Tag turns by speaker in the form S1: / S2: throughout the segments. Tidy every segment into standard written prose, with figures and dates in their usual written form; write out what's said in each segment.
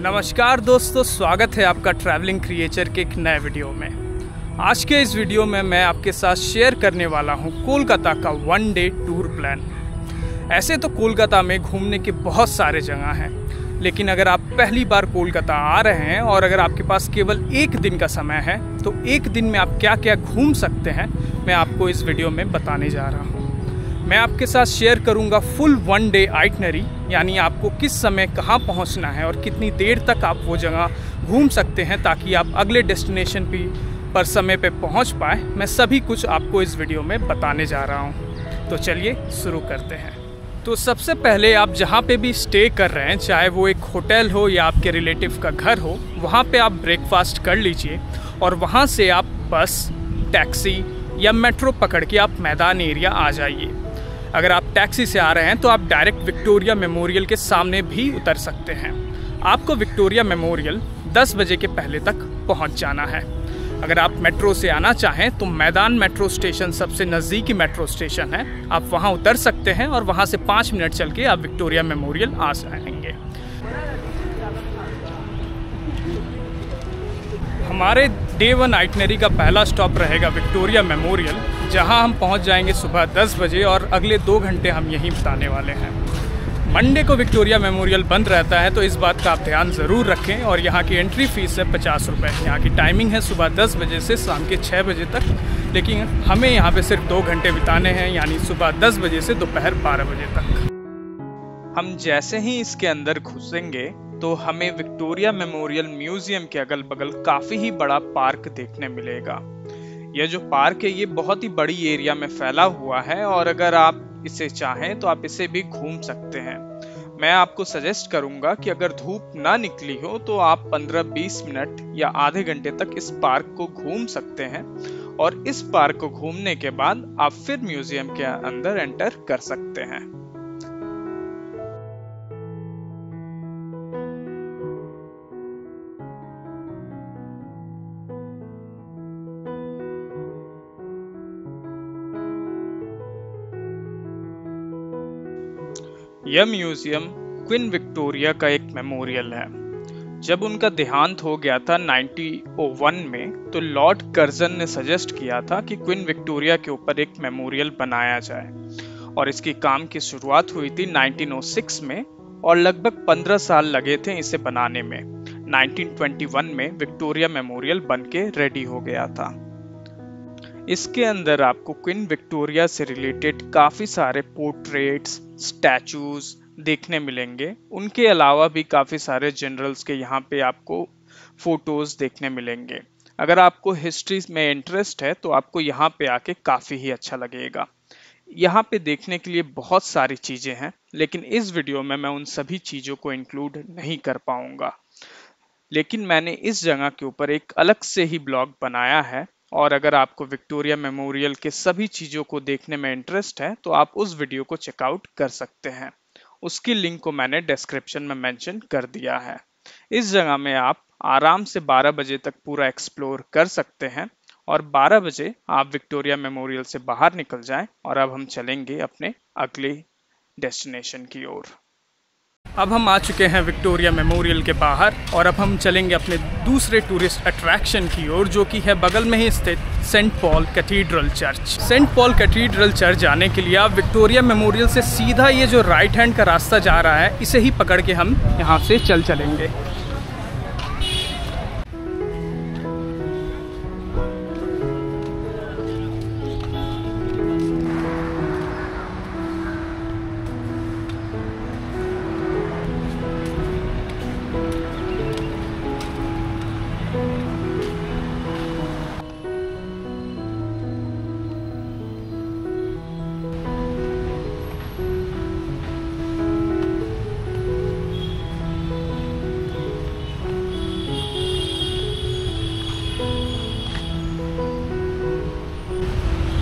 S1: नमस्कार दोस्तों, स्वागत है आपका ट्रैवलिंग क्रिएचर के एक नए वीडियो में। आज के इस वीडियो में मैं आपके साथ शेयर करने वाला हूं कोलकाता का 1 डे टूर प्लान। ऐसे तो कोलकाता में घूमने के बहुत सारे जगह हैं, लेकिन अगर आप पहली बार कोलकाता आ रहे हैं और अगर आपके पास केवल एक दिन का समय है तो एक दिन में आप क्या क्या घूम सकते हैं मैं आपको इस वीडियो में बताने जा रहा हूँ। मैं आपके साथ शेयर करूंगा फुल 1 डे आइटनरी, यानी आपको किस समय कहां पहुंचना है और कितनी देर तक आप वो जगह घूम सकते हैं ताकि आप अगले डेस्टिनेशन पर समय पे पहुंच पाए। मैं सभी कुछ आपको इस वीडियो में बताने जा रहा हूं। तो चलिए शुरू करते हैं। तो सबसे पहले आप जहां पे भी स्टे कर रहे हैं, चाहे वो एक होटल हो या आपके रिलेटिव का घर हो, वहां पे आप ब्रेकफास्ट कर लीजिए और वहां से आप बस, टैक्सी या मेट्रो पकड़ के आप मैदान एरिया आ जाइए। अगर आप टैक्सी से आ रहे हैं तो आप डायरेक्ट विक्टोरिया मेमोरियल के सामने भी उतर सकते हैं। आपको विक्टोरिया मेमोरियल 10 बजे के पहले तक पहुंच जाना है। अगर आप मेट्रो से आना चाहें तो मैदान मेट्रो स्टेशन सबसे नज़दीकी मेट्रो स्टेशन है, आप वहां उतर सकते हैं और वहां से 5 मिनट चल के आप विक्टोरिया मेमोरियल आ जाएंगे। हमारे डे 1 आइटनरी का पहला स्टॉप रहेगा विक्टोरिया मेमोरियल, जहां हम पहुंच जाएंगे सुबह 10 बजे और अगले 2 घंटे हम यहीं बिताने वाले हैं। मंडे को विक्टोरिया मेमोरियल बंद रहता है, तो इस बात का आप ध्यान ज़रूर रखें। और यहाँ की एंट्री फीस है 50 रुपये। यहाँ की टाइमिंग है सुबह 10 बजे से शाम के 6 बजे तक, लेकिन हमें यहाँ पे सिर्फ 2 घंटे बिताने हैं, यानी सुबह 10 बजे से दोपहर 12 बजे तक। हम जैसे ही इसके अंदर घुसेंगे तो हमें विक्टोरिया मेमोरियल म्यूजियम के अगल बगल काफ़ी ही बड़ा पार्क देखने मिलेगा। यह जो पार्क है ये बहुत ही बड़ी एरिया में फैला हुआ है और अगर आप इसे चाहें तो आप इसे भी घूम सकते हैं। मैं आपको सजेस्ट करूंगा कि अगर धूप ना निकली हो तो आप 15-20 मिनट या आधे घंटे तक इस पार्क को घूम सकते हैं और इस पार्क को घूमने के बाद आप फिर म्यूजियम के अंदर एंटर कर सकते हैं। यह म्यूजियम क्वीन विक्टोरिया का एक मेमोरियल है। जब उनका देहांत हो गया था 1901 में, तो लॉर्ड कर्जन ने सजेस्ट किया था कि क्वीन विक्टोरिया के ऊपर एक मेमोरियल बनाया जाए और इसकी काम की शुरुआत हुई थी 1906 में और लगभग 15 साल लगे थे इसे बनाने में। 1921 में विक्टोरिया मेमोरियल बनके रेडी हो गया था। इसके अंदर आपको क्वीन विक्टोरिया से रिलेटेड काफी सारे पोर्ट्रेट्स, स्टैचूज देखने मिलेंगे। उनके अलावा भी काफी सारे जनरल्स के यहाँ पे आपको फोटोज देखने मिलेंगे। अगर आपको हिस्ट्री में इंटरेस्ट है तो आपको यहाँ पे आके काफी ही अच्छा लगेगा। यहाँ पे देखने के लिए बहुत सारी चीजें हैं, लेकिन इस वीडियो में मैं उन सभी चीजों को इंक्लूड नहीं कर पाऊंगा। लेकिन मैंने इस जगह के ऊपर एक अलग से ही ब्लॉग बनाया है और अगर आपको विक्टोरिया मेमोरियल के सभी चीज़ों को देखने में इंटरेस्ट है तो आप उस वीडियो को चेकआउट कर सकते हैं। उसकी लिंक को मैंने डिस्क्रिप्शन में मेंशन कर दिया है। इस जगह में आप आराम से 12 बजे तक पूरा एक्सप्लोर कर सकते हैं और 12 बजे आप विक्टोरिया मेमोरियल से बाहर निकल जाएं और अब हम चलेंगे अपने अगले डेस्टिनेशन की ओर। अब हम आ चुके हैं विक्टोरिया मेमोरियल के बाहर और अब हम चलेंगे अपने दूसरे टूरिस्ट अट्रैक्शन की ओर, जो कि है बगल में ही स्थित Saint Paul cathedral church. Saint Paul cathedral church जाने के लिए आप विक्टोरिया मेमोरियल से सीधा ये जो राइट हैंड का रास्ता जा रहा है, इसे ही पकड़ के हम यहाँ से चलेंगे।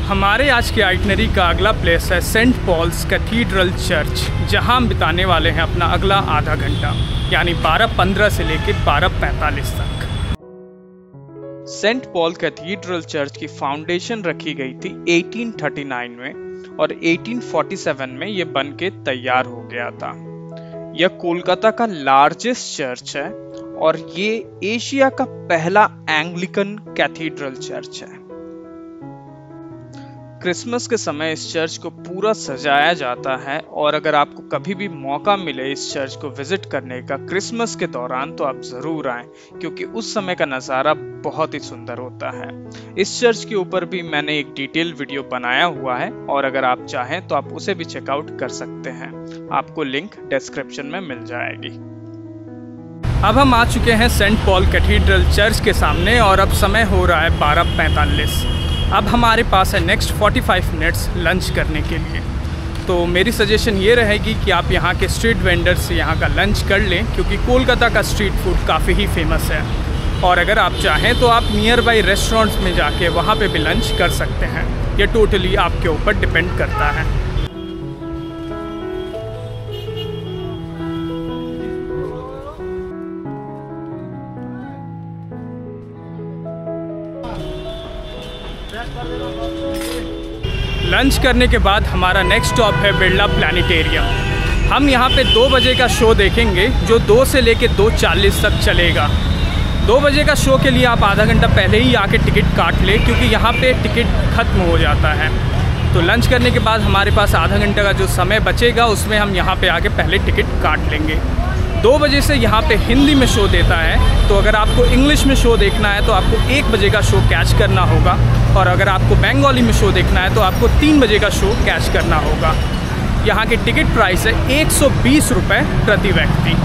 S1: हमारे आज के आइटनरी का अगला प्लेस है सेंट पॉल्स कैथीड्रल चर्च, जहां हम बिताने वाले हैं अपना अगला आधा घंटा, यानी 12:15 से लेकर 12:45 तक। सेंट पॉल कैथीड्रल चर्च की फाउंडेशन रखी गई थी 1839 में और 1847 में ये बन के तैयार हो गया था। यह कोलकाता का लार्जेस्ट चर्च है और ये एशिया का पहला एंग्लिकन कैथीड्रल चर्च है। क्रिसमस के समय इस चर्च को पूरा सजाया जाता है और अगर आपको कभी भी मौका मिले इस चर्च को विजिट करने का क्रिसमस के दौरान तो आप जरूर आएं, क्योंकि उस समय का नज़ारा बहुत ही सुंदर होता है। इस चर्च के ऊपर भी मैंने एक डिटेल वीडियो बनाया हुआ है और अगर आप चाहें तो आप उसे भी चेकआउट कर सकते हैं। आपको लिंक डिस्क्रिप्शन में मिल जाएगी। अब हम आ चुके हैं सेंट पॉल कैथीड्रल चर्च के सामने और अब समय हो रहा है 12:45। अब हमारे पास है नेक्स्ट 45 मिनट्स लंच करने के लिए। तो मेरी सजेशन ये रहेगी कि आप यहाँ के स्ट्रीट वेंडर से यहाँ का लंच कर लें, क्योंकि कोलकाता का स्ट्रीट फूड काफ़ी ही फेमस है। और अगर आप चाहें तो आप नियर बाई रेस्टोरेंट्स में जाके वहाँ पे भी लंच कर सकते हैं। ये टोटली आपके ऊपर डिपेंड करता है। लंच करने के बाद हमारा नेक्स्ट स्टॉप है बिरला प्लानिटेरियम। हम यहाँ पे 2 बजे का शो देखेंगे जो 2 से लेके 2:40 तक चलेगा। 2 बजे का शो के लिए आप आधा घंटा पहले ही आके टिकट काट लें, क्योंकि यहाँ पे टिकट ख़त्म हो जाता है। तो लंच करने के बाद हमारे पास आधा घंटा का जो समय बचेगा उसमें हम यहाँ पे आके पहले टिकट काट लेंगे। 2 बजे से यहाँ पे हिंदी में शो देता है, तो अगर आपको इंग्लिश में शो देखना है तो आपको 1 बजे का शो कैच करना होगा, और अगर आपको बंगाली में शो देखना है तो आपको 3 बजे का शो कैच करना होगा। यहाँ की टिकट प्राइस है 120 रुपये प्रति व्यक्ति।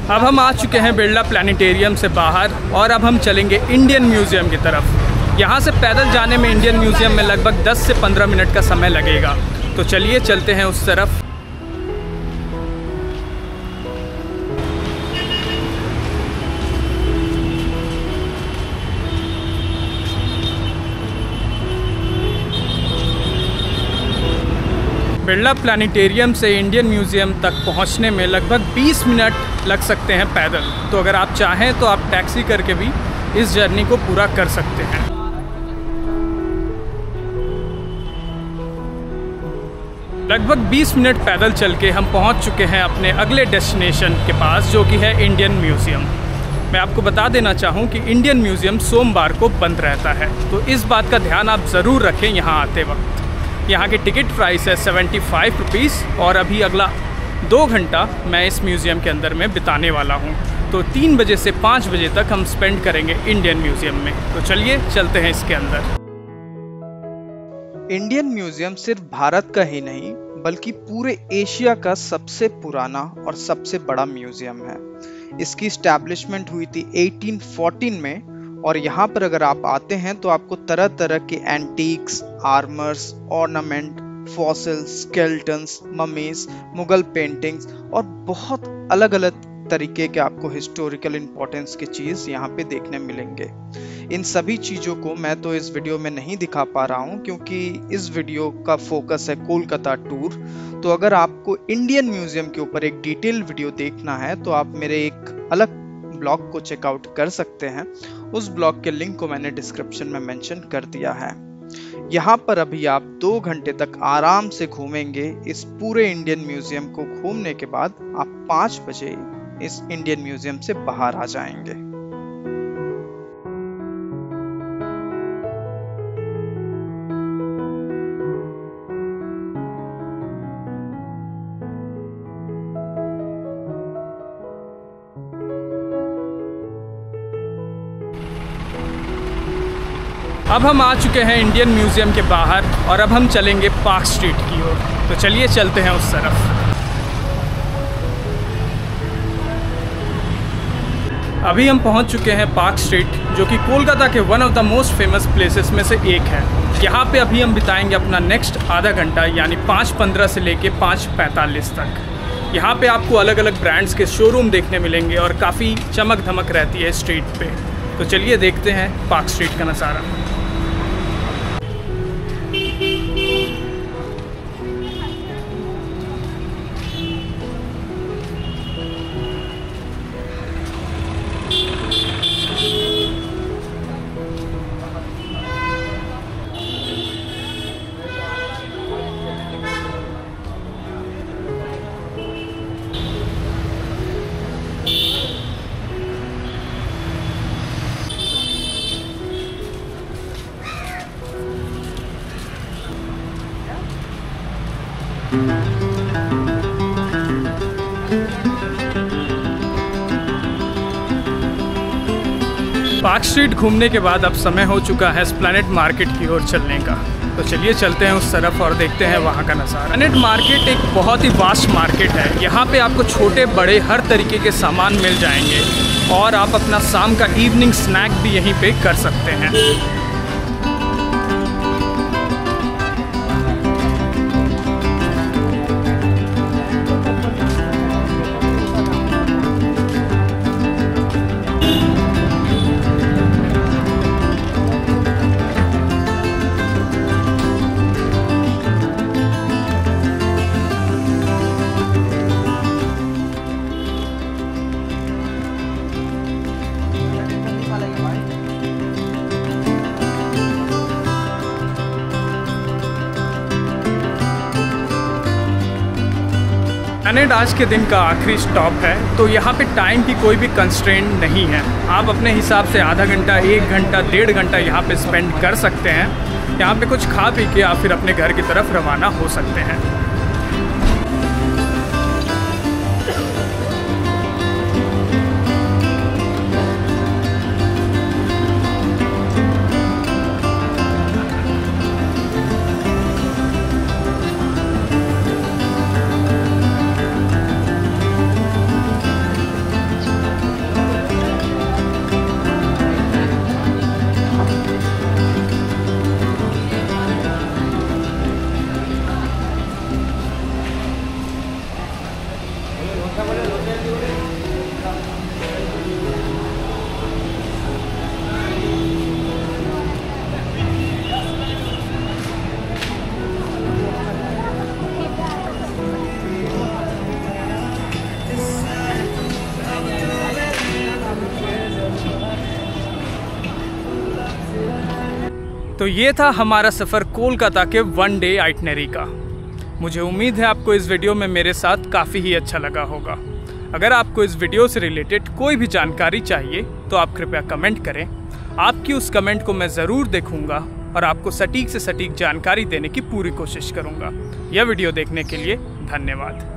S1: अब हम आ चुके हैं बिरला प्लानिटेरियम से बाहर और अब हम चलेंगे इंडियन म्यूज़ियम की तरफ। यहाँ से पैदल जाने में इंडियन म्यूज़ियम में लगभग 10 से 15 मिनट का समय लगेगा। तो चलिए चलते हैं उस तरफ। बिरला प्लानिटेरियम से इंडियन म्यूज़ियम तक पहुंचने में लगभग 20 मिनट लग सकते हैं पैदल। तो अगर आप चाहें तो आप टैक्सी करके भी इस जर्नी को पूरा कर सकते हैं। लगभग 20 मिनट पैदल चल के हम पहुंच चुके हैं अपने अगले डेस्टिनेशन के पास, जो कि है इंडियन म्यूज़ियम। मैं आपको बता देना चाहूँ कि इंडियन म्यूज़ियम सोमवार को बंद रहता है, तो इस बात का ध्यान आप ज़रूर रखें यहाँ आते वक्त। यहाँ की टिकट प्राइस है 75 रुपीज़ और अभी अगला 2 घंटा मैं इस म्यूज़ियम के अंदर में बिताने वाला हूँ। तो 3 बजे से 5 बजे तक हम स्पेंड करेंगे इंडियन म्यूज़ियम में। तो चलिए चलते हैं इसके अंदर। इंडियन म्यूज़ियम सिर्फ भारत का ही नहीं बल्कि पूरे एशिया का सबसे पुराना और सबसे बड़ा म्यूज़ियम है। इसकी इस्टेब्लिशमेंट हुई थी 1814 में और यहाँ पर अगर आप आते हैं तो आपको तरह तरह के antiques, armours, ornament, fossils, skeletons, mummies, Mughal paintings और बहुत अलग अलग तरीके के आपको हिस्टोरिकल इंपॉर्टेंस की चीज़ यहाँ पे देखने मिलेंगे। इन सभी चीज़ों को मैं तो इस वीडियो में नहीं दिखा पा रहा हूँ क्योंकि इस वीडियो का फोकस है कोलकाता टूर। तो अगर आपको इंडियन म्यूज़ियम के ऊपर एक डिटेल वीडियो देखना है तो आप मेरे एक अलग ब्लॉग को चेकआउट कर सकते हैं। उस ब्लॉग के लिंक को मैंने डिस्क्रिप्शन में मेंशन कर दिया है। यहाँ पर अभी आप 2 घंटे तक आराम से घूमेंगे। इस पूरे इंडियन म्यूज़ियम को घूमने के बाद आप 5 बजे इस इंडियन म्यूज़ियम से बाहर आ जाएंगे। अब हम आ चुके हैं इंडियन म्यूज़ियम के बाहर और अब हम चलेंगे पार्क स्ट्रीट की ओर। तो चलिए चलते हैं उस तरफ। अभी हम पहुंच चुके हैं पार्क स्ट्रीट, जो कि कोलकाता के one of the most famous places में से एक है। यहाँ पे अभी हम बिताएंगे अपना नेक्स्ट आधा घंटा, यानी 5:15 से लेके 5:45 तक। यहाँ पे आपको अलग अलग ब्रांड्स के शोरूम देखने मिलेंगे और काफ़ी चमक धमक रहती है स्ट्रीट पे। तो चलिए देखते हैं पार्क स्ट्रीट का नज़ारा। पार्क स्ट्रीट घूमने के बाद अब समय हो चुका है एस्प्लैनेड मार्केट की ओर चलने का। तो चलिए चलते हैं उस तरफ और देखते हैं वहाँ का नज़ारा। एस्प्लैनेड मार्केट एक बहुत ही वास्ट मार्केट है। यहाँ पे आपको छोटे बड़े हर तरीके के सामान मिल जाएंगे और आप अपना शाम का इवनिंग स्नैक भी यहीं पे कर सकते हैं। एस्प्लैनेड आज के दिन का आखिरी स्टॉप है, तो यहाँ पे टाइम की कोई भी कंस्ट्रेंट नहीं है। आप अपने हिसाब से आधा घंटा, 1 घंटा, 1.5 घंटा यहाँ पे स्पेंड कर सकते हैं। यहाँ पे कुछ खा पी के आप फिर अपने घर की तरफ रवाना हो सकते हैं। तो ये था हमारा सफ़र कोलकाता के 1 डे आइटनरी का। मुझे उम्मीद है आपको इस वीडियो में मेरे साथ काफ़ी ही अच्छा लगा होगा। अगर आपको इस वीडियो से रिलेटेड कोई भी जानकारी चाहिए तो आप कृपया कमेंट करें। आपकी उस कमेंट को मैं ज़रूर देखूंगा और आपको सटीक से सटीक जानकारी देने की पूरी कोशिश करूंगा। यह वीडियो देखने के लिए धन्यवाद।